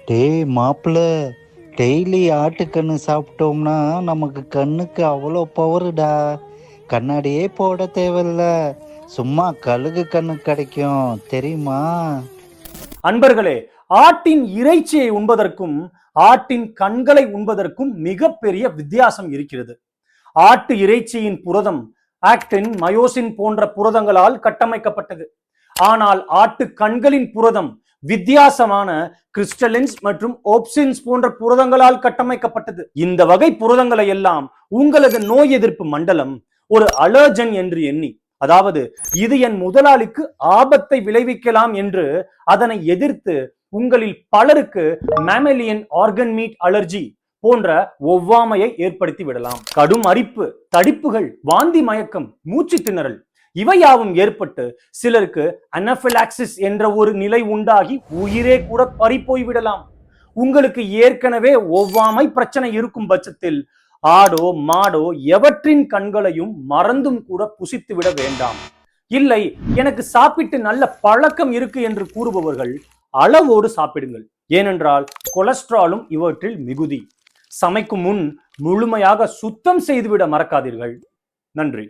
டேய் மாப்பிள்ள, டெய்லி ஆட்டுக்கண்ணு சாப்பிட்டோம்னா நமக்கு கண்ணுக்கு அவ்வளோ பவருடா. கண்ணாடியே போட தேவையில்ல, சும்மா கழுகு கண்ணு கிடைக்கும் தெரியுமா? அன்பர்களே, ஆட்டின் இறைச்சியை உண்பதற்கும் ஆட்டின் கண்களை உண்பதற்கும் மிகப்பெரிய வித்தியாசம் இருக்கிறது. ஆட்டு இறைச்சியின் புரதம் ஆக்டின், மயோசின் போன்ற புரதங்களால் கட்டமைக்கப்பட்டது. ஆனால் ஆட்டு கண்களின் புரதம் வித்தியாசமான கிறிஸ்டலின்ஸ் மற்றும் ஓப்சின்ஸ் போன்ற புரதங்களால் கட்டமைக்கப்பட்டது. இந்த வகை புரதங்களை எல்லாம் உங்களது நோய் எதிர்ப்பு மண்டலம் ஒரு அலர்ஜன் என்று எண்ணி, அதாவது இது என் முதலாளிக்கு ஆபத்தை விளைவிக்கலாம் என்று அதனை எதிர்த்து உங்களில் பலருக்கு மேமலியன் ஆர்கன் மீட் அலர்ஜி போன்ற ஒவ்வாமையை ஏற்படுத்தி விடலாம். கடும் அரிப்பு, தடிப்புகள், வாந்தி, மயக்கம், மூச்சு திணறல் இவையாவும் ஏற்பட்டு சிலருக்கு அனஃபிலாக்சிஸ் என்ற ஒரு நிலை உண்டாகி உயிரே கூட பறிப்போய் விடலாம். உங்களுக்கு ஏற்கனவே ஒவ்வாமை பிரச்சனை இருக்கும் பட்சத்தில் ஆடோ மாடோ எவற்றின் கண்களையும் மறந்தும் கூட புசித்து விட வேண்டாம். இல்லை, எனக்கு சாப்பிட்டு நல்ல பழக்கம் இருக்கு என்று கூறுபவர்கள் அளவோடு சாப்பிடுங்கள். ஏனென்றால் கொலஸ்ட்ராலும் இவற்றில் மிகுதி. சமைக்கும் முன் முழுமையாக சுத்தம் செய்துவிட மறக்காதீர்கள். நன்றி.